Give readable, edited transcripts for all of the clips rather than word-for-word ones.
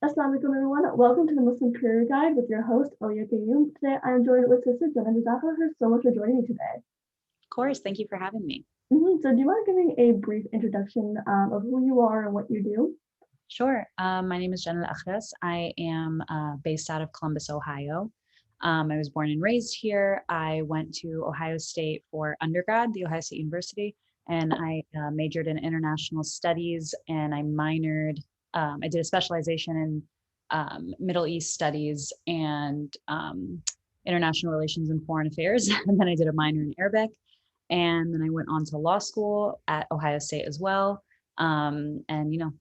Assalamu alaikum everyone. Welcome to the Muslim Career Guide with your host, Elia Qayyum. Today I am joined with Sister Jana. Thank you so much for joining me today. Of course. Thank you for having me. So do you mind giving a brief introduction of who you are and what you do? Sure. My name is Jana Al-Akhras. I am based out of Columbus, Ohio. I was born and raised here. I went to Ohio State for undergrad, the Ohio State University, and I majored in international studies and I minored, I did a specialization in Middle East studies and international relations and foreign affairs. And then I did a minor in Arabic. And then I went on to law school at Ohio State as well. And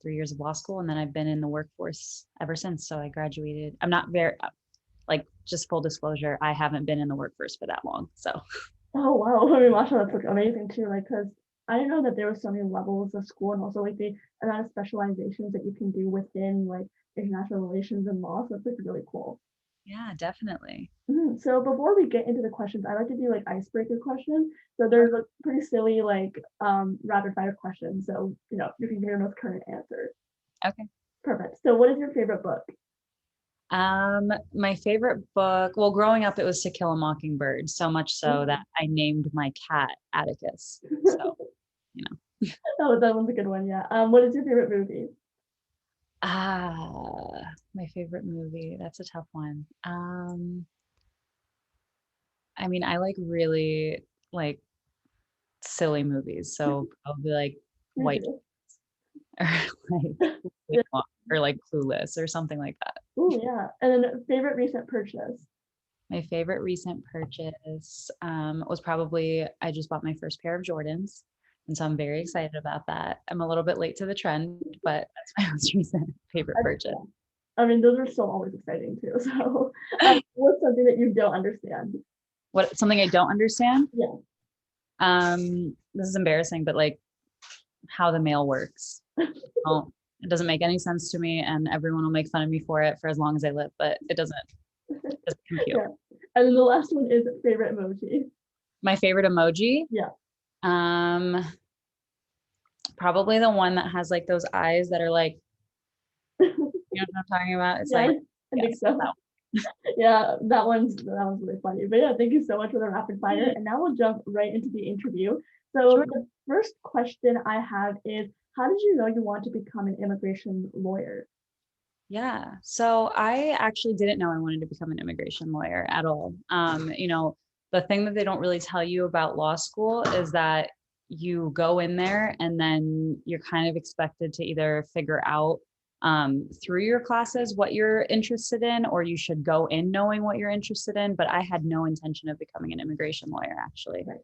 3 years of law school, and then I've been in the workforce ever since. So I graduated. I'm not very like, just full disclosure, I haven't been in the workforce for that long. So Oh wow, I mean, mashallah, that's like amazing too. Like, cause I didn't know that there were so many levels of school and also like the amount of specializations that you can do within like international relations and law. So it's like really cool. yeah, definitely. So before we get into the questions, I like to do like icebreaker questions. So Sure. there's like pretty silly like rapid fire questions. So you can give your most current answer. Okay. Perfect. So what is your favorite book? My favorite book, well, growing up, it was To Kill a Mockingbird, so much so that Ooh, I named my cat Atticus. So, you know. that one's a good one. Yeah. What is your favorite movie? My favorite movie. That's a tough one. I mean, I like really like silly movies, so probably like Me White too. or like Yeah. or like Clueless or something like that. Ooh, yeah. And then favorite recent purchase. My favorite recent purchase was probably I just bought my first pair of Jordans, and so I'm very excited about that. I'm a little bit late to the trend, but that's my most recent favorite purchase. Yeah. I mean, those are still always exciting too. So, what's something that you don't understand? What something I don't understand? Yeah. This is embarrassing, but like how the mail works. Well, it doesn't make any sense to me, and everyone will make fun of me for it for as long as I live, but it doesn't compute. Yeah. And then the last one is favorite emoji. My favorite emoji, Yeah. um, probably the one that has like those eyes that are like, you know what I'm talking about? It's Yeah, like, I yeah, think so. that Yeah, that one's really funny. But yeah, thank you so much for the rapid fire. one. And now we'll jump right into the interview. Sure. So the first question I have is, how did you know you want to become an immigration lawyer? Yeah. So I actually didn't know I wanted to become an immigration lawyer at all. The thing that they don't really tell you about law school is that you go in there and then you're kind of expected to either figure out through your classes what you're interested in, or you should go in knowing what you're interested in. But I had no intention of becoming an immigration lawyer, actually. Right.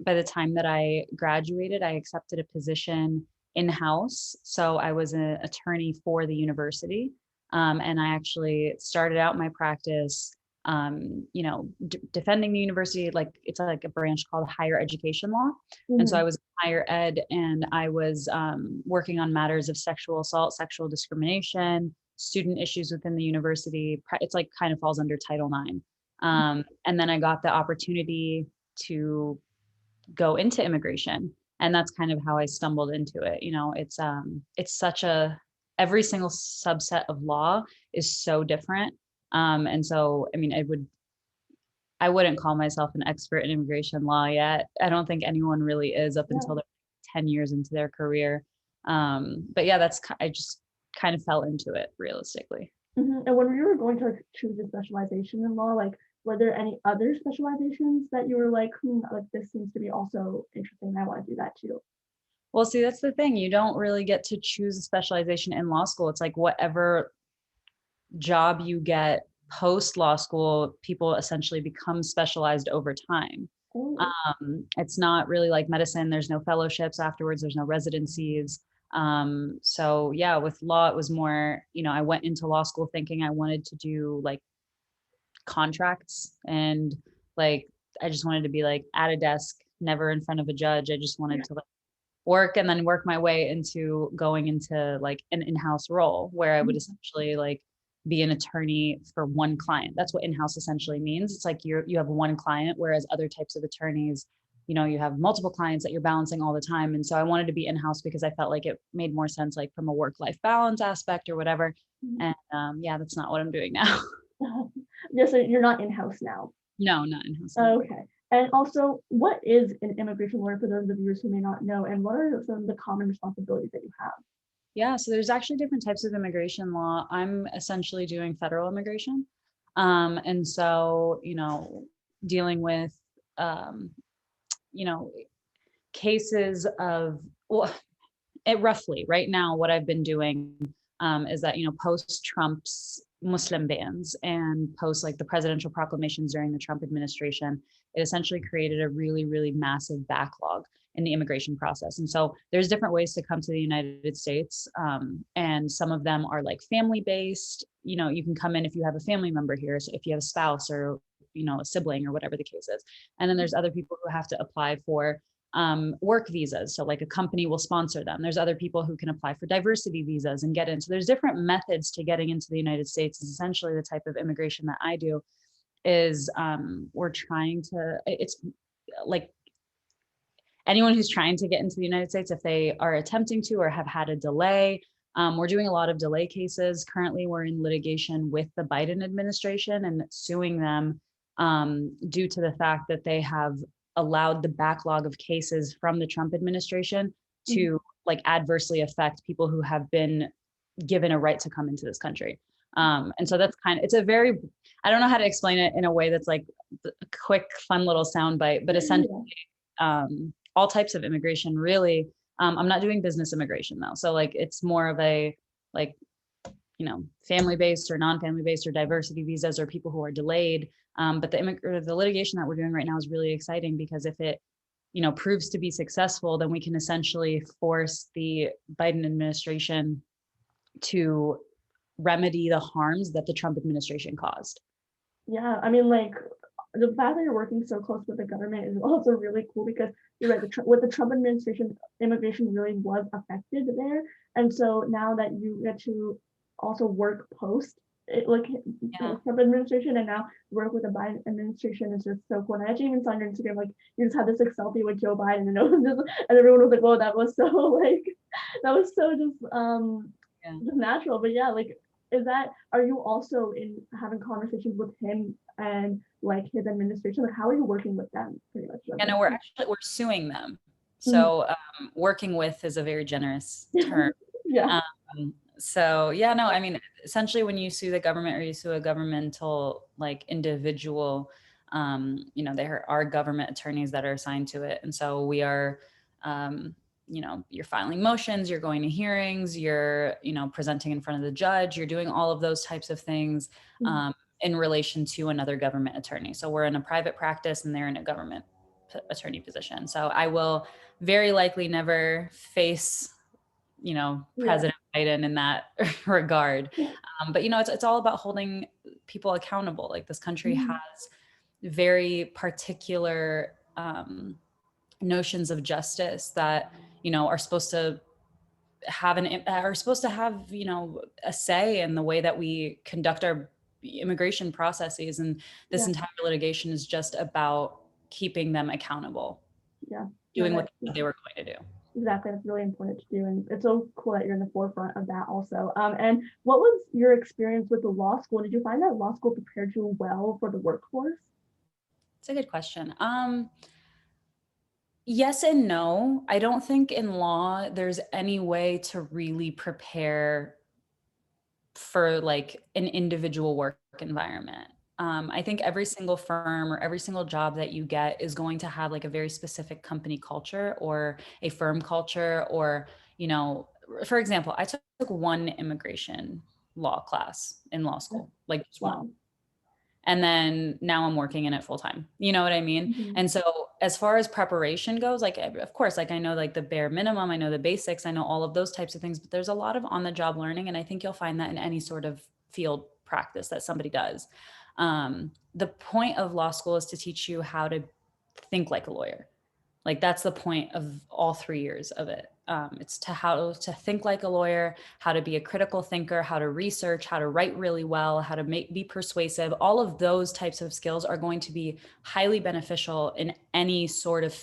By the time that I graduated, I accepted a position in-house. So I was an attorney for the university. And I actually started out my practice, defending the university. Like it's like a branch called higher education law. And so I Mhm. was in higher ed, and I was working on matters of sexual assault, sexual discrimination, student issues within the university. It's like kind of falls under Title IX. And then I got the opportunity to go into immigration, and that's kind of how I stumbled into it. It's such a every single subset of law is so different. And so I mean I wouldn't call myself an expert in immigration law yet. I don't think anyone really is up Yeah. until they're 10 years into their career. But yeah, I just kind of fell into it realistically. And when you were going to like choose a specialization in law, like were there any other specializations that you were like, like this seems to be also interesting. I want to do that too. Well, see, that's the thing. You don't really get to choose a specialization in law school. It's like whatever job you get post law school, people essentially become specialized over time. Oh, It's not really like medicine. There's no fellowships afterwards. There's no residencies. So yeah, with law, it was more, I went into law school thinking I wanted to do like contracts, and like, I just wanted to be like at a desk, never in front of a judge. I just yeah. wanted to like work and then work my way into going into like an in-house role where I would Mhm. essentially like be an attorney for one client. That's what in-house essentially means. It's like you have one client, whereas other types of attorneys you have multiple clients that you're balancing all the time. And so I wanted to be in-house because I felt like it made more sense, like from a work-life balance aspect or whatever. Mhm. And yeah, that's not what I'm doing now. Yeah, so you're not in-house now. No, not in-house anymore. Okay. And also, what is an immigration lawyer for those of the viewers who may not know, and what are some of the common responsibilities that you have? Yeah, so there's actually different types of immigration law. I'm essentially doing federal immigration. And so, dealing with, um, you know, cases of, well, it roughly right now, what I've been doing is that, post Trump's Muslim bans and post like the presidential proclamations during the Trump administration, it essentially created a really, really massive backlog in the immigration process. And so there's different ways to come to the United States. And some of them are like family based. You can come in if you have a family member here. So if you have a spouse or, a sibling or whatever the case is. And then there's other people who have to apply for work visas. So like a company will sponsor them. There's other people who can apply for diversity visas and get in. So there's different methods to getting into the United States. Is essentially the type of immigration that I do is we're trying to, it's like anyone who's trying to get into the United States, if they are attempting to or have had a delay, we're doing a lot of delay cases. Currently, we're in litigation with the Biden administration and suing them due to the fact that they have allowed the backlog of cases from the Trump administration Mhm. to like adversely affect people who have been given a right to come into this country. And so that's it's a very, I don't know how to explain it in a way that's like a quick, fun little soundbite, but essentially Yeah. all types of immigration really. I'm not doing business immigration though. So like it's more of a like, family based or non-family based or diversity visas or people who are delayed. But the litigation that we're doing right now is really exciting because if it, proves to be successful, then we can essentially force the Biden administration to remedy the harms that the Trump administration caused. Yeah, I mean, like, the fact that you're working so close with the government is also really cool because you're right. With the Trump administration, immigration really was affected there, and so now that you get to also work post it, like Yeah. post Trump administration, and now work with the Biden administration is just so cool. And I actually even saw on your Instagram like you just had this like selfie with Joe Biden, and, it was just, and everyone was like, "Whoa, that was so like that was so Yeah. just natural." But yeah, like is that are you also in having conversations with him and like his administration? Like how are you working with them pretty much? And we're suing them. Mhm. So working with is a very generous term. Yeah, So yeah, no, I mean, essentially when you sue the government or you sue a governmental like individual, there are government attorneys that are assigned to it. And so we are, you're filing motions, you're going to hearings, you're, presenting in front of the judge, you're doing all of those types of things mhm, in relation to another government attorney. So we're in a private practice and they're in a government attorney position. So I will very likely never face yeah, President Biden in that regard. But it's all about holding people accountable. Like this country mhm, has very particular notions of justice that are supposed to have a say in the way that we conduct our immigration processes. And this yeah, entire litigation is just about keeping them accountable, yeah. No, doing what that they said they were going to do. exactly. That's really important to do, and it's so cool that you're in the forefront of that also. And what was your experience with the law school? Did you find that law school prepared you well for the workforce? It's a good question. Yes and no. I don't think in law there's any way to really prepare for like an individual work environment. I think every single firm or every single job that you get is going to have like a very specific company culture or a firm culture, or, for example, I took one immigration law class in law Yeah. school, like just one. Wow. And then now I'm working in it full time. You know what I mean? Mhm. And so as far as preparation goes, like of course, like I know like the bare minimum, I know the basics, I know all of those types of things, but there's a lot of on the job learning. And I think you'll find that in any sort of field practice that somebody does. The point of law school is to teach you how to think like a lawyer. Like that's the point of all 3 years of it. it's to how to think like a lawyer, how to be a critical thinker, how to research, how to write really well, how to be persuasive. All of those types of skills are going to be highly beneficial in any sort of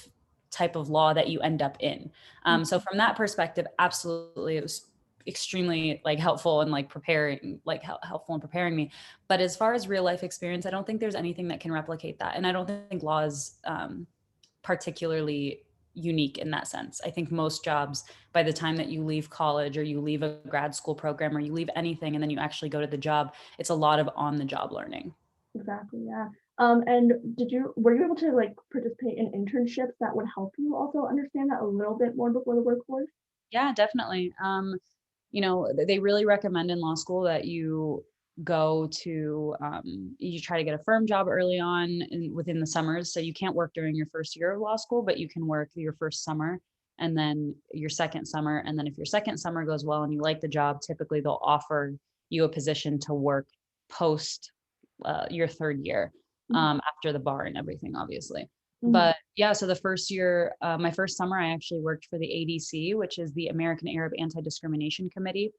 type of law that you end up in. So from that perspective, absolutely, it was extremely like helpful and like preparing, like helpful in preparing me. But as far as real life experience, I don't think there's anything that can replicate that, and I don't think law is particularly unique in that sense. I think most jobs, by the time that you leave college or you leave a grad school program or you leave anything and then you actually go to the job, it's a lot of on the job learning. Exactly, yeah. And were you able to like participate in internships that would help you also understand that a little bit more before the workforce? Yeah, definitely. They really recommend in law school that you go to, you try to get a firm job early on within the summers. So you can't work during your first year of law school, but you can work your first summer and then your second summer. And then if your second summer goes well and you like the job, typically they'll offer you a position to work post your third year, Mhm, after the bar and everything, obviously. mhm. But yeah, so the first year, my first summer, I actually worked for the ADC, which is the American Arab Anti-Discrimination Committee.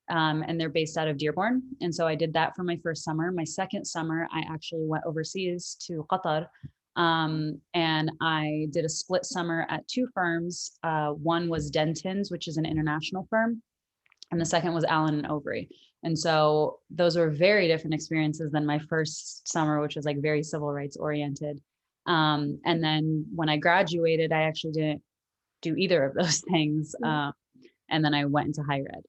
And they're based out of Dearborn. And so I did that for my first summer. My second summer, I actually went overseas to Qatar. And I did a split summer at two firms. One was Denton's, which is an international firm, and the second was Allen and Overy. And so those were very different experiences than my first summer, which was like very civil rights oriented. And then when I graduated, I actually didn't do either of those things. Yeah. And then I went into higher ed.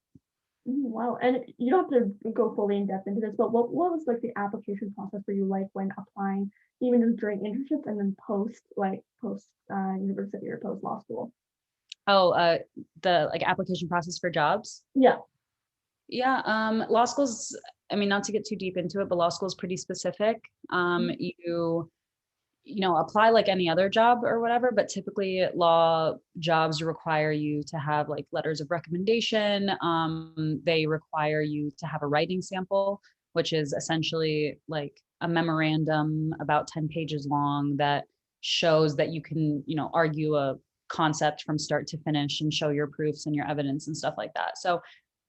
Wow. And you don't have to go fully in depth into this, but what was like the application process for you like when applying, even just during internships and then post university or post law school? Oh, the like application process for jobs. Yeah. Yeah, law school's, I mean, not to get too deep into it, but law school is pretty specific. You apply like any other job or whatever, but typically law jobs require you to have like letters of recommendation. They require you to have a writing sample, which is essentially like a memorandum about 10 pages long that shows that you can, argue a concept from start to finish and show your proofs and your evidence and stuff like that. So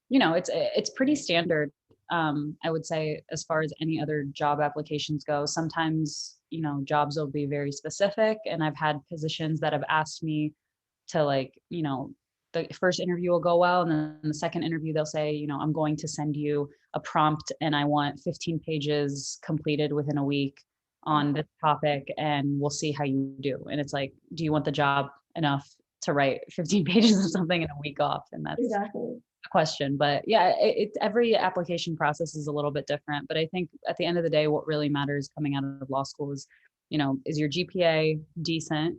it's pretty standard. I would say as far as any other job applications go. Sometimes, jobs will be very specific, and I've had positions that have asked me to like, the first interview will go well, and then the second interview they'll say, I'm going to send you a prompt and I want 15 pages completed within a week on this topic, and we'll see how you do. And it's like, do you want the job enough to write 15 pages of something in a week off? And that's Exactly. question. But yeah, every application process is a little bit different, but I think at the end of the day, what really matters coming out of law school is, is your GPA decent?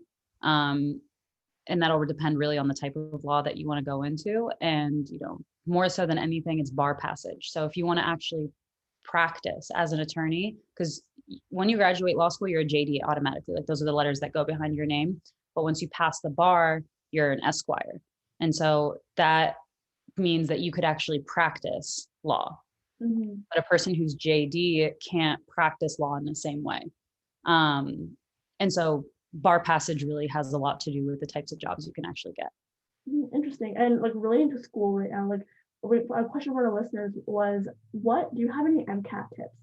And that'll depend really on the type of law that you want to go into, and more so than anything, it's bar passage. So if you want to actually practice as an attorney, because when you graduate law school, you're a JD automatically, like those are the letters that go behind your name. But once you pass the bar, you're an Esquire. And so that means that you could actually practice law, Mhm. but a person who's JD can't practice law in the same way. And so bar passage really has a lot to do with the types of jobs you can actually get. Interesting. And like relating to school right now, like a question for our listeners was, what do you have any MCAT tips?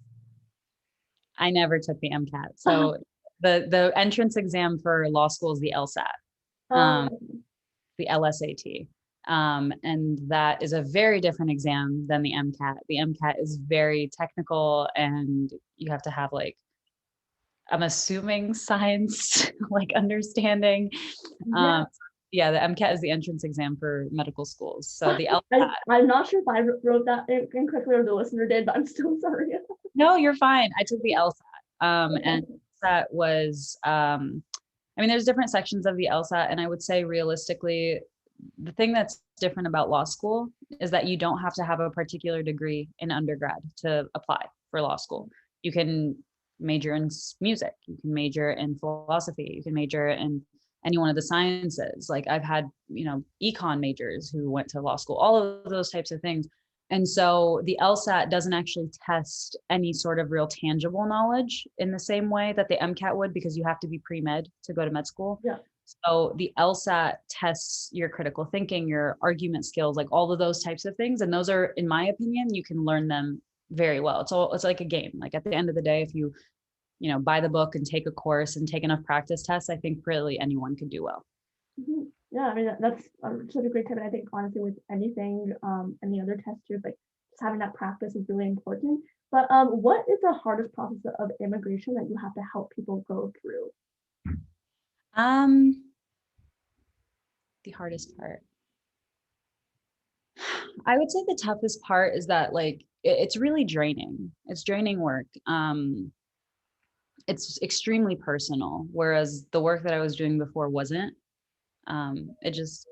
I never took the MCAT. So the entrance exam for law school is the LSAT, um, Um, the LSAT. And that is a very different exam than the MCAT. The MCAT is very technical, and you have to have like, I'm assuming science, like understanding. yeah, Um, yeah, the MCAT is the entrance exam for medical schools. So the I, LSAT, I'm not sure if I wrote that incorrectly or the listener did, but I'm still sorry. no, you're fine. I took the LSAT. And Okay. that was, I mean, there's different sections of the LSAT, and I would say realistically, the thing that's different about law school is that you don't have to have a particular degree in undergrad to apply for law school. You can major in music, you can major in philosophy, you can major in any one of the sciences. Like I've had, econ majors who went to law school, all of those types of things. And so the LSAT doesn't actually test any sort of real tangible knowledge in the same way that the MCAT would, because you have to be pre-med to go to med school. Yeah. So the LSAT tests your critical thinking, your argument skills, like all of those types of things. And those are, in my opinion, you can learn them very well. It's like a game. Like at the end of the day, if you buy the book and take a course and take enough practice tests, I think really anyone could do well. Yeah, I mean that's such a great tip, and I think honestly with anything, any other test too, like just having that practice is really important. But what is the hardest process of immigration that you have to help people go through? Um, the hardest part. I would say the toughest part is that like it's really draining. It's draining work. It's extremely personal, whereas the work that I was doing before wasn't. It just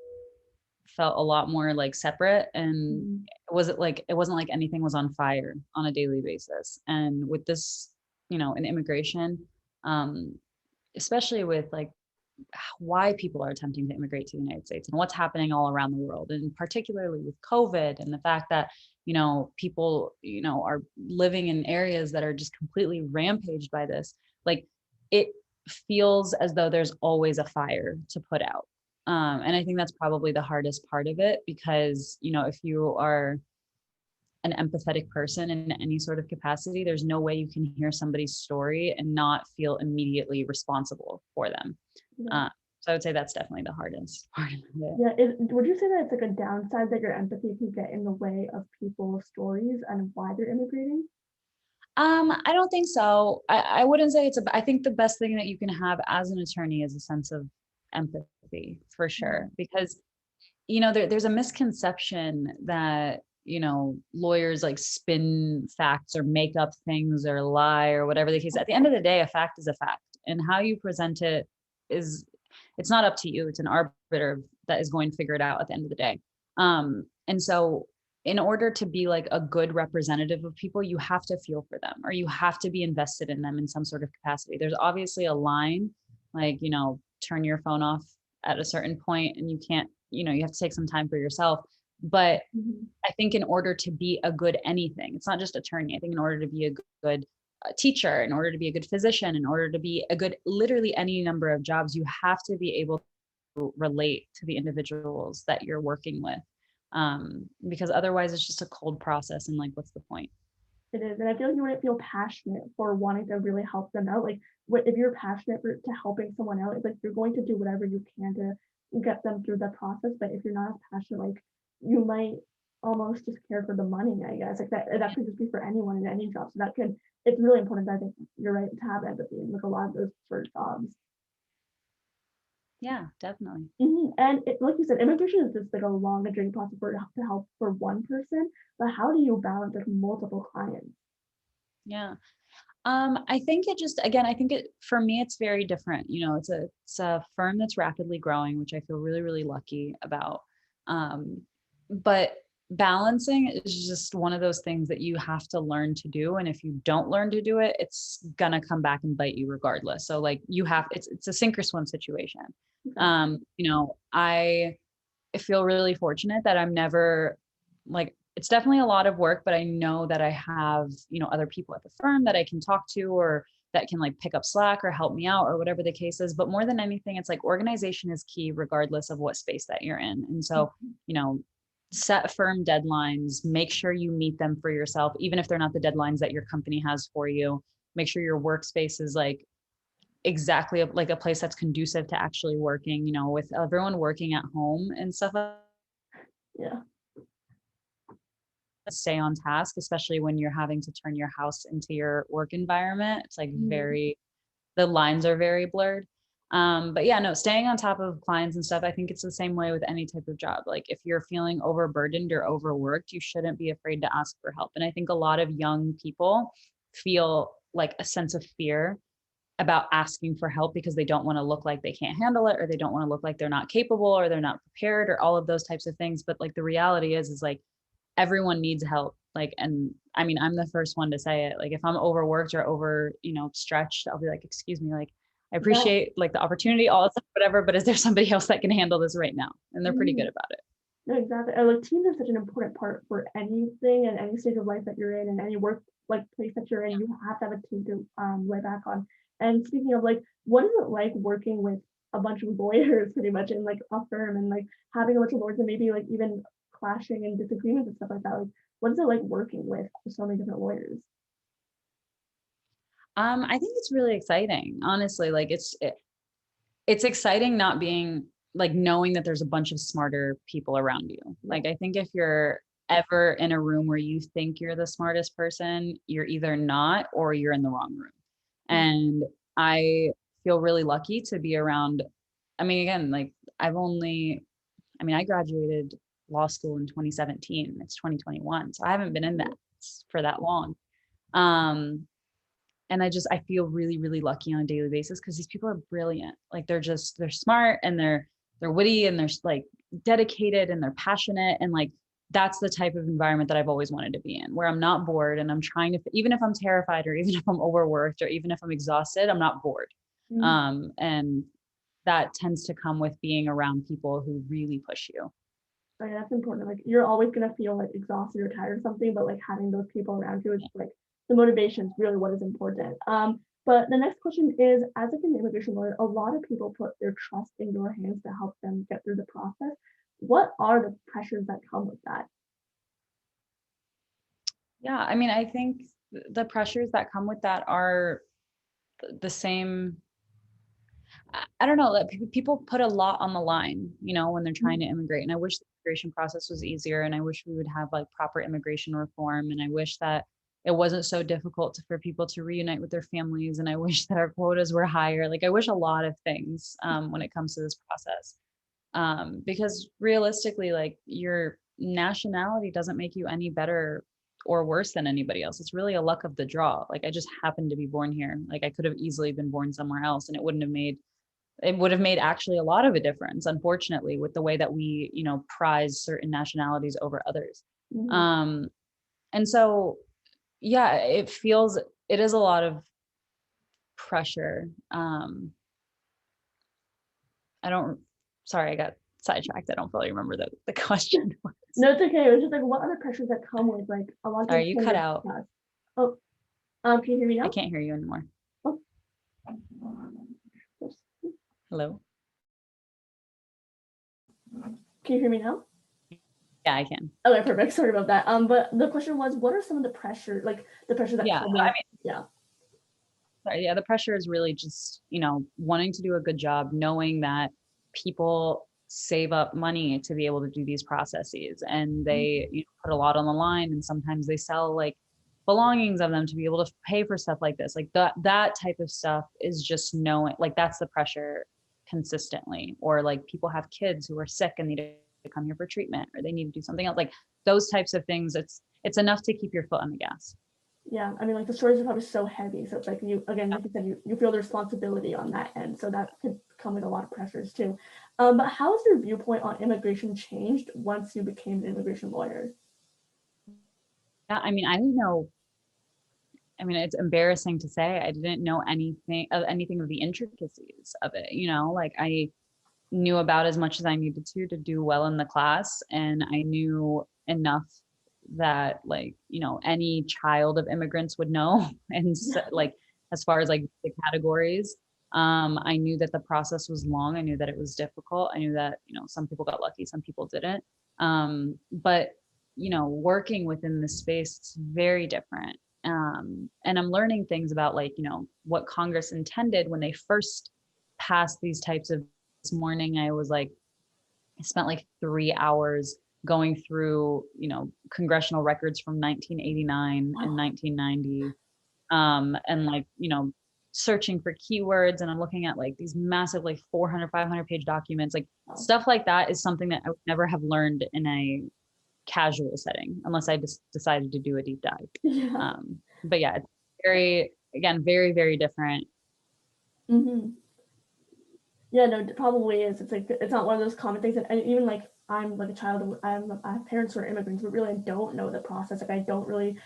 felt a lot more like separate, and Mhm. it wasn't like anything was on fire on a daily basis. And with this, in immigration, um, especially with like why people are attempting to immigrate to the United States and what's happening all around the world, and particularly with COVID and the fact that people are living in areas that are just completely rampaged by this. Like it feels as though there's always a fire to put out. And I think that's probably the hardest part of it, because if you are an empathetic person in any sort of capacity, there's no way you can hear somebody's story and not feel immediately responsible for them. Yeah. uh, so I would say that's definitely the hardest part of it. Yeah, would you say that it's like a downside that your empathy can get in the way of people's stories and why they're immigrating? I don't think so. I wouldn't say I think the best thing that you can have as an attorney is a sense of empathy, for Mhm. sure, because there's a misconception that lawyers like spin facts or make up things or lie or whatever the case. At the end of the day, a fact is a fact, and how you present it is it's not up to you. It's an arbiter that is going to figure it out at the end of the day. And so in order to be like a good representative of people, you have to feel for them, or you have to be invested in them in some sort of capacity. There's obviously a line, like turn your phone off at a certain point, and you can't, you have to take some time for yourself. But Mhm. I think in order to be a good anything, it's not just attorney. I think in order to be a good teacher, in order to be a good physician, in order to be a good, literally any number of jobs, you have to be able to relate to the individuals that you're working with. Because otherwise it's just a cold process, and like, what's the point? It is, and I feel like you wouldn't feel passionate for wanting to really help them out. Like, what if you're passionate to helping someone out? It's like you're going to do whatever you can to get them through the process. But if you're not as passionate, like you might almost just care for the money. I guess like that could just be for anyone in any job. So that could it's really important. I think you're right to have empathy in like a lot of those sort of jobs. Yeah, definitely. And like you said, immigration is just like a long and drained process to help for one person. But how do you balance like multiple clients? Yeah. I think it just, again, I think for me, it's very different. It's a firm that's rapidly growing, which I feel really, really lucky about. Um, but balancing is just one of those things that you have to learn to do. And if you don't learn to do it, it's gonna come back and bite you regardless. So like it's a sink or swim situation. Okay. I feel really fortunate that I'm never like, it's definitely a lot of work, but I know that I have, other people at the firm that I can talk to, or that can like pick up slack or help me out or whatever the case is. But more than anything, it's like organization is key regardless of what space that you're in. And so, you know, set firm deadlines, make sure you meet them for yourself, even if they're not the deadlines that your company has for you. Make sure your workspace is like exactly like a place that's conducive to actually working, with everyone working at home and stuff like Yeah. that. Stay on task, especially when you're having to turn your house into your work environment. It's like Mhm. the lines are very blurred. But yeah, no, staying on top of clients and stuff, I think it's the same way with any type of job. Like if you're feeling overburdened or overworked, you shouldn't be afraid to ask for help. And I think a lot of young people feel like a sense of fear about asking for help because they don't want to look like they can't handle it, or they don't want to look like they're not capable, or they're not prepared, or all of those types of things. But like the reality is like everyone needs help. Like, and I mean, I'm the first one to say it. Like if I'm overworked or stretched, I'll be like, excuse me, like I Yeah. appreciate like the opportunity, all that stuff, whatever, but is there somebody else that can handle this right now? And they're pretty good Mhm. about it. No, exactly. And like teams are such an important part for anything and any stage of life that you're in and any work like place that you're in. You have to have a team to lay back on. And speaking of like, what is it like working with a bunch of lawyers pretty much in like a firm and like having a bunch of lawyers and maybe like even clashing and disagreements and stuff like that. Like, what is it like working with so many different lawyers? I think it's really exciting, honestly. Like it's exciting not being like knowing that there's a bunch of smarter people around you. Yeah. Like I think if you're ever in a room where you think you're the smartest person, you're either not or you're in the wrong room. Mm. And I feel really lucky to be around. I mean, again, like I graduated law school in 2017. It's 2021. So I haven't been in that for that long. Um, and I feel really, really lucky on a daily basis because these people are brilliant. Like they're smart and they're witty and they're like dedicated and they're passionate. And like that's the type of environment that I've always wanted to be in, where I'm not bored and I'm trying to, even if I'm terrified or even if I'm overworked or even if I'm exhausted, I'm not bored. Mhm. And that tends to come with being around people who really push you. Like, that's important. Like you're always gonna feel like exhausted or tired or something, but like having those people around you is like the motivation is really what is important. But the next question is, as like an immigration lawyer, a lot of people put their trust in your hands to help them get through the process. What are the pressures that come with that? Yeah, I mean, I think the pressures that come with that are the same. I don't know that people put a lot on the line, when they're trying to immigrate. And I wish the immigration process was easier. And I wish we would have like proper immigration reform. And I wish that it wasn't so difficult for people to reunite with their families. And I wish that our quotas were higher. Like I wish a lot of things when it comes to this process. Because realistically, like your nationality doesn't make you any better or worse than anybody else. It's really a luck of the draw. Like I just happened to be born here. Like I could have easily been born somewhere else and it would have made actually a lot of a difference, unfortunately, with the way that we, prize certain nationalities over others. Mhm. Um, and so, yeah, it is a lot of pressure. I don't, sorry, I got sidetracked. I don't fully remember the question was. No, it's okay. It was just like what other pressures that come with like a lot of Sorry, things you from cut your out. past. Oh, can you hear me I now? can't hear you anymore. Oh, Hello? can you hear me now? Yeah, I can. Okay, perfect. Sorry about that. But the question was, what are some of the pressure, like the pressure that Yeah, come I with, mean, yeah. sorry, yeah, the pressure is really just, wanting to do a good job, knowing that people save up money to be able to do these processes and they put a lot on the line and sometimes they sell like belongings of them to be able to pay for stuff like this. Like that type of stuff is just knowing like that's the pressure consistently. Or like people have kids who are sick and need to come here for treatment or they need to do something else. Like those types of things, it's enough to keep your foot on the gas. Yeah, I mean, like the stories are probably so heavy. So it's like you, again, like you said, you feel the responsibility on that end. So that could come with a lot of pressures too. But how has your viewpoint on immigration changed once you became an immigration lawyer? Yeah, I mean, I didn't know. I mean, it's embarrassing to say I didn't know anything of the intricacies of it, like I knew about as much as I needed to do well in the class. And I knew enough that like, any child of immigrants would know. And so, like, as far as like the categories, I knew that the process was long. I knew that it was difficult. I knew that, some people got lucky, some people didn't. But, working within the space, it's very different. And I'm learning things about like, what Congress intended when they first passed these types of this morning. I spent like 3 hours going through, congressional records from 1989 and Wow. 1990, and like, searching for keywords. And I'm looking at like these massive, like 400, 500-page documents. Like Wow. stuff like that is something that I would never have learned in a casual setting unless I just decided to do a deep dive. Yeah. But yeah, it's again, very, very different. Hmm. Yeah, no, it probably is. It's like it's not one of those common things. And even like I'm like a child of I have parents who are immigrants, but really I don't know the process. Like I don't really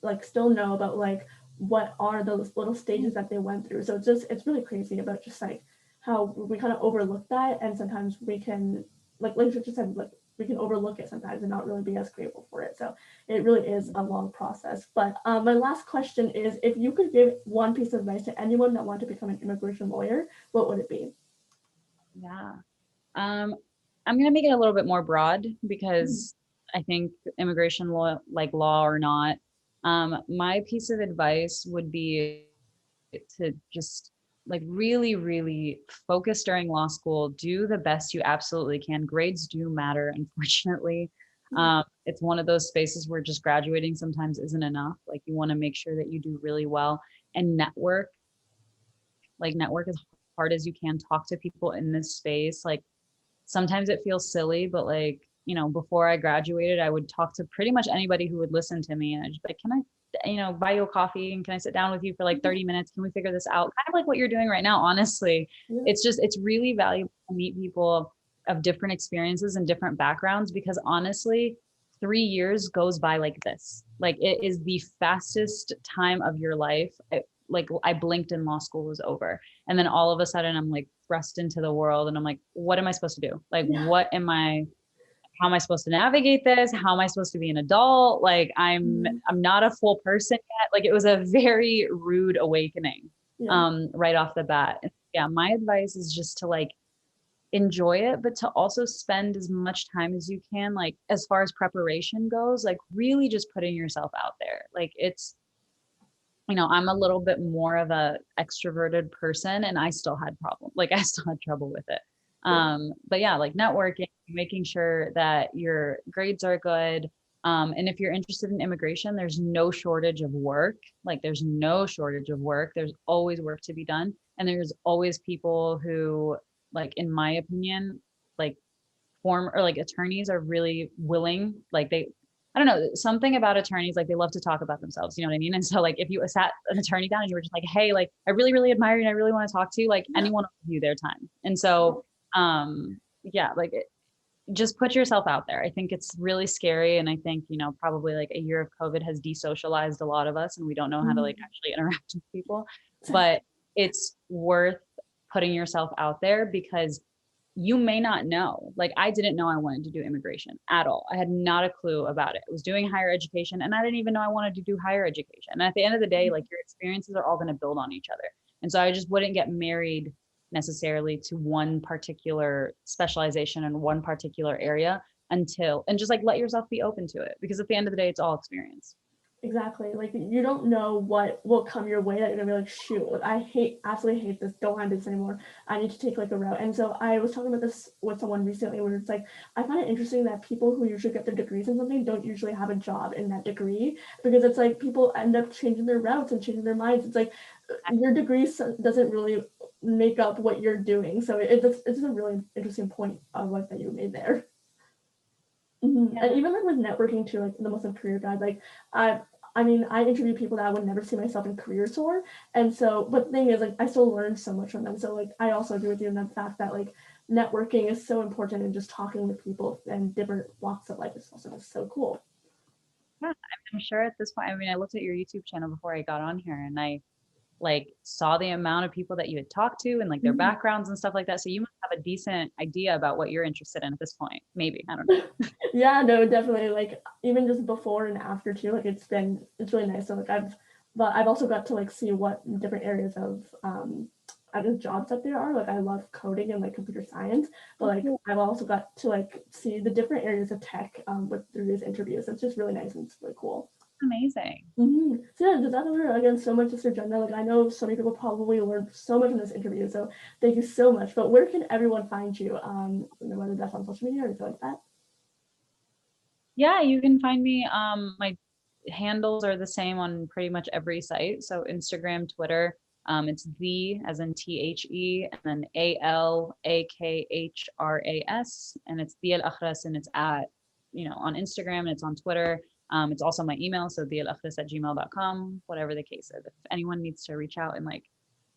like still know about like what are those little stages that they went through. So it's really crazy about just like how we kind of overlook that, and sometimes we can like you just said, like we can overlook it sometimes and not really be as grateful for it. So it really is a long process. But my last question is, if you could give one piece of advice to anyone that wanted to become an immigration lawyer, what would it be? Yeah. Um, I'm gonna make it a little bit more broad Mhm. because I think immigration law, like law or not, my piece of advice would be to just like really, really focus during law school, do the best you absolutely can. Grades do matter, unfortunately. Mhm. It's one of those spaces where just graduating sometimes isn't enough. Like you want to make sure that you do really well and network as hard as you can, talk to people in this space. Like sometimes it feels silly, but like, before I graduated, I would talk to pretty much anybody who would listen to me. And I'd just be like, can I, buy you a coffee and can I sit down with you for like 30 minutes? Can we figure this out? Kind of like what you're doing right now, honestly. Yeah. It's really valuable to meet people of different experiences and different backgrounds because honestly, 3 years goes by like this. Like it is the fastest time of your life. Like I blinked and law school was over. And then all of a sudden I'm like thrust into the world and I'm like, what am I supposed to do? Like, Yeah. how am I supposed to navigate this? How am I supposed to be an adult? Like Mhm. I'm not a full person yet. Like it was a very rude awakening Yeah. right off the bat. And yeah, my advice is just to like enjoy it, but to also spend as much time as you can, like as far as preparation goes, like really just putting yourself out there. Like I'm a little bit more of a extroverted person and I still had problem. Like I still had trouble with it. Yeah. But yeah, like networking, making sure that your grades are good. And if you're interested in immigration, there's no shortage of work. Like there's no shortage of work. There's always work to be done. And there's always people who, like, in my opinion, like form or like attorneys are really willing, like I don't know, something about attorneys, like they love to talk about themselves, you know what I mean? And so like if you sat an attorney down and you were just like, hey, like I really, really admire you and I really want to talk to you, like Yeah. anyone will give you their time. And so yeah, like just put yourself out there. I think it's really scary. And I think, probably like a year of COVID has desocialized a lot of us and we don't know how to like Mhm. actually interact with people. But it's worth putting yourself out there because you may not know. Like I didn't know I wanted to do immigration at all. I had not a clue about it. I was doing higher education and I didn't even know I wanted to do higher education. And at the end of the day, like your experiences are all going to build on each other. And so I just wouldn't get married necessarily to one particular specialization in one particular area and just like let yourself be open to it because at the end of the day, it's all experience. Exactly. Like you don't know what will come your way that you're gonna be like, shoot, like, I hate, absolutely hate this. Don't want to do this anymore. I need to take like a route. And so I was talking about this with someone recently where it's like, I find it interesting that people who usually get their degrees in something don't usually have a job in that degree because it's like people end up changing their routes and changing their minds. It's like your degree doesn't really make up what you're doing. So it's a really interesting point of like that you made there. And Yeah. even like with networking too, like the Muslim career guide, like I I mean, I interview people that I would never see myself in careers for. And so, but the thing is, like, I still learn so much from them. So, like, I also agree with you in the fact that, like, networking is so important and just talking with people and different walks of life is also just so cool. Yeah, I'm sure at this point, I mean, I looked at your YouTube channel before I got on here and I like saw the amount of people that you had talked to and like their Mhm. backgrounds and stuff like that. So you must have a decent idea about what you're interested in at this point. Maybe. I don't know. Yeah, no, definitely. Like, even just before and after too, like, it's really nice. So, like, but I've also got to like see what different areas of I guess jobs that there are. Like I love coding and like computer science, but like Okay, I've also got to like see the different areas of tech with through these interviews. It's just really nice and it's really cool. amazing. So yeah, just after again so much, Mr. Jana. Like I know so many people probably learned so much from this interview. So thank you so much. But where can everyone find you? Whether that's on social media or anything like that. Yeah, you can find me. My handles are the same on pretty much every site. So Instagram, Twitter. It's the as in THE and then ALAKHRAS. And it's the Al-Akhras and it's on Instagram and it's on Twitter. It's also my email, so thealakhras@gmail.com, whatever the case is. If anyone needs to reach out and like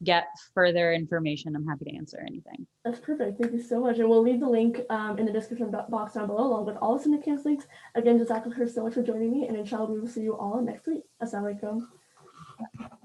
get further information, I'm happy to answer anything. That's perfect. Thank you so much. And we'll leave the link in the description box down below, along with all the syndicates links. Again, Jazakallah so much for joining me, and inshallah, we will see you all next week. Assalamu alaikum.